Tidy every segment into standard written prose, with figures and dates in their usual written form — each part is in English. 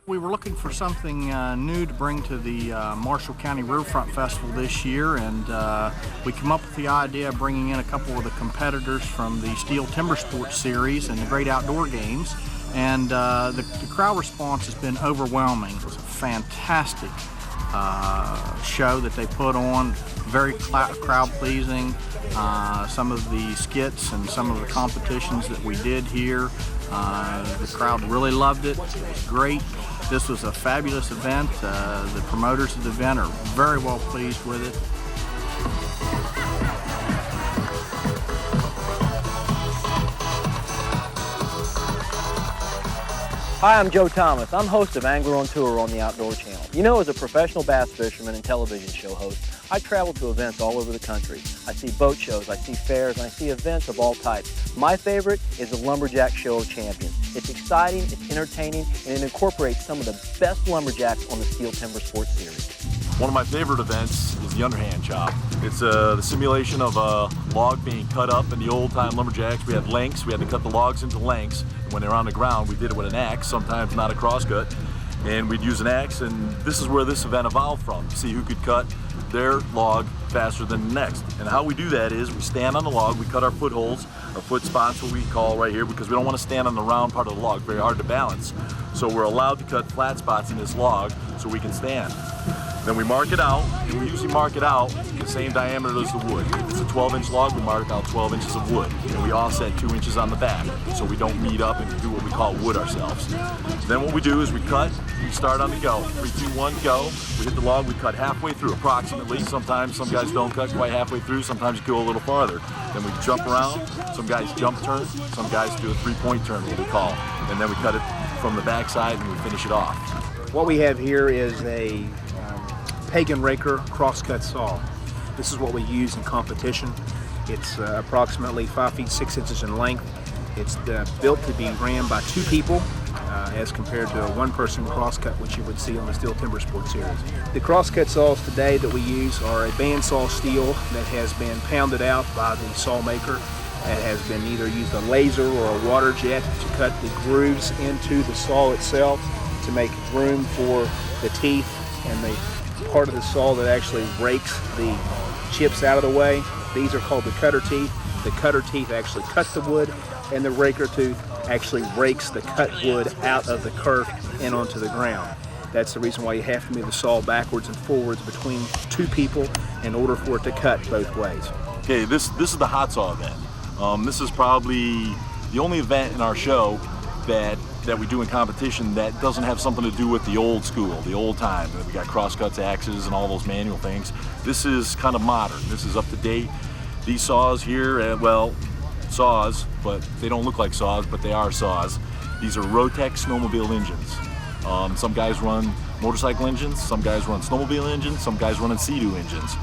We were looking for something new to bring to the Marshall County Riverfront Festival this year, and we came up with the idea of bringing in a couple of the competitors from the Steel Timber Sports Series and the Great Outdoor Games, and the crowd response has been overwhelming. It was a fantastic show that they put on, very crowd-pleasing. Some of the skits and some of the competitions that we did here, the crowd really loved it. It was great. This was a fabulous event. The promoters of the event are very well pleased with it. Hi, I'm Joe Thomas. I'm host of Angler on Tour on the Outdoor Channel. You know, as a professional bass fisherman and television show host, I travel to events all over the country. I see boat shows, I see fairs, and I see events of all types. My favorite is the Lumberjack Show of Champions. It's exciting, it's entertaining, and it incorporates some of the best lumberjacks on the Steel Timber Sports Series. One of my favorite events is the underhand chop. It's the simulation of a log being cut up. In the old-time lumberjacks, we had lengths. We had to cut the logs into lengths. And when they were on the ground, we did it with an axe, sometimes not a crosscut. And we'd use an axe, and this is where this event evolved from, to see who could cut their log faster than the next. And how we do that is we stand on the log, we cut our footholds, our foot spots, what we call right here, because we don't want to stand on the round part of the log, very hard to balance. So we're allowed to cut flat spots in this log so we can stand. Then we mark it out, and we usually mark it out the same diameter as the wood. If it's a 12-inch log, we mark out 12 inches of wood. And we offset 2 inches on the back, so we don't meet up and do what we call wood ourselves. Then what we do is we cut, we start on the go. 3, 2, 1, go. We hit the log, we cut halfway through approximately. Sometimes some guys don't cut quite halfway through, sometimes you go a little farther. Then we jump around, some guys jump turn, some guys do a 3-point turn, what we call. And then we cut it from the back side and we finish it off. What we have here is a Pagan Raker crosscut saw. This is what we use in competition. It's approximately 5 feet 6 inches in length. It's built to be ran by 2 people as compared to a 1-person crosscut, which you would see on the Steel Timber Sports Series. The crosscut saws today that we use are a bandsaw steel that has been pounded out by the saw maker. It has been either used a laser or a water jet to cut the grooves into the saw itself to make room for the teeth and the part of the saw that actually rakes the chips out of the way. These are called the cutter teeth. The cutter teeth actually cut the wood, and the raker tooth actually rakes the cut wood out of the kerf and onto the ground. That's the reason why you have to move the saw backwards and forwards between 2 people in order for it to cut both ways. Okay, this is the hot saw event. This is probably the only event in our show that we do in competition that doesn't have something to do with the old school, the old time. We got crosscuts, axes, and all those manual things. This is kind of modern. This is up to date. These saws here, well, saws, but they don't look like saws, but they are saws. These are Rotec snowmobile engines. Some guys run motorcycle engines, some guys run snowmobile engines, some guys run Sea-Doo engines.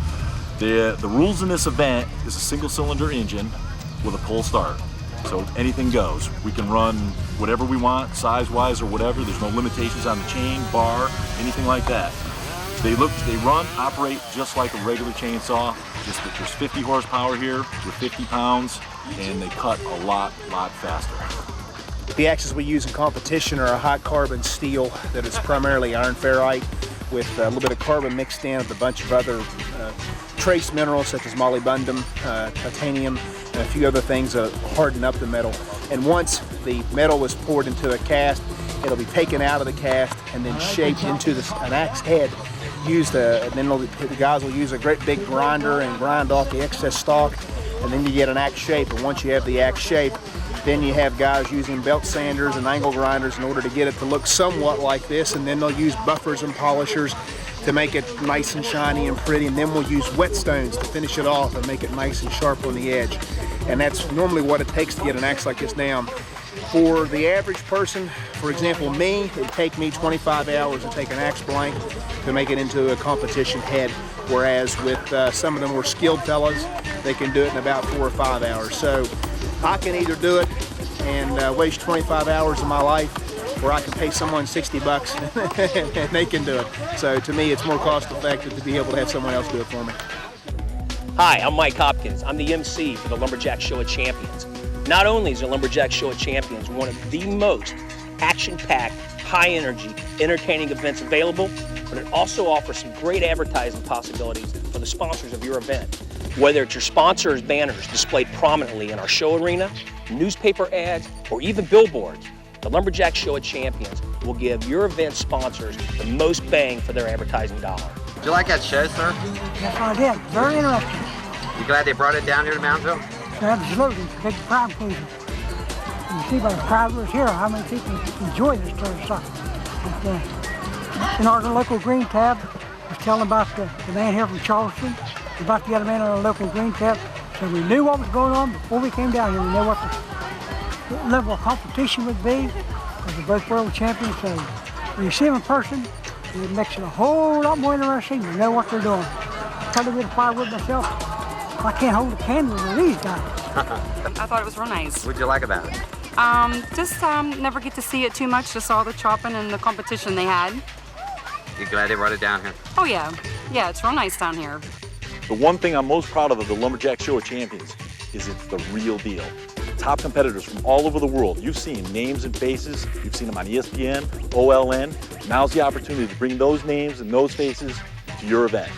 The rules in this event is a single-cylinder engine with a pull start. So anything goes. We can run whatever we want, size-wise or whatever. There's no limitations on the chain, bar, anything like that. They run, operate just like a regular chainsaw, just that there's 50 horsepower here with 50 pounds, and they cut a lot faster. The axes we use in competition are a high carbon steel that is primarily iron ferrite with a little bit of carbon mixed in with a bunch of other trace minerals such as molybdenum, titanium, and a few other things that harden up the metal. And once the metal is poured into a cast, it'll be taken out of the cast and then shaped into an axe head. The guys will use a great big grinder and grind off the excess stock, and then you get an axe shape. And once you have the axe shape, then you have guys using belt sanders and angle grinders in order to get it to look somewhat like this, and then they'll use buffers and polishers to make it nice and shiny and pretty, and then we'll use whetstones to finish it off and make it nice and sharp on the edge. And that's normally what it takes to get an axe like this down. For the average person, for example me, it'd take me 25 hours to take an axe blank to make it into a competition head, whereas with some of the more skilled fellas, they can do it in about 4 or 5 hours. So I can either do it and waste 25 hours of my life, or I can pay someone $60 and they can do it. So to me, it's more cost effective to be able to have someone else do it for me. Hi, I'm Mike Hopkins. I'm the MC for the Lumberjack Show of Champions. Not only is the Lumberjack Show of Champions one of the most action-packed, high-energy, entertaining events available, but it also offers some great advertising possibilities for the sponsors of your event. Whether it's your sponsors' banners displayed prominently in our show arena, newspaper ads, or even billboards, the Lumberjack Show of Champions will give your event sponsors the most bang for their advertising dollar. Did you like that show, sir? Yes, I did. Very interesting. You glad they brought it down here to Moundsville? Absolutely. Big crowd pleaser. You see by the crowd was here how many people enjoy this sort of stuff. But, in our local green tab, was telling about the man here from Charleston, about the other man on our local green tab. So we knew what was going on before we came down here. We knew what the level of competition would be, because they're both world champions. So when you see them in person, it makes it a whole lot more interesting. You know what they're doing. Try to get a firewood myself. I can't hold a candle to these guys. I thought it was real nice. What'd you like about it? Just never get to see it too much. Just saw the chopping and the competition they had. You glad they brought it down here? Oh yeah, yeah, it's real nice down here. The one thing I'm most proud of the Lumberjack Show of Champions is it's the real deal. Top competitors from all over the world. You've seen names and faces. You've seen them on ESPN, OLN. Now's the opportunity to bring those names and those faces to your event.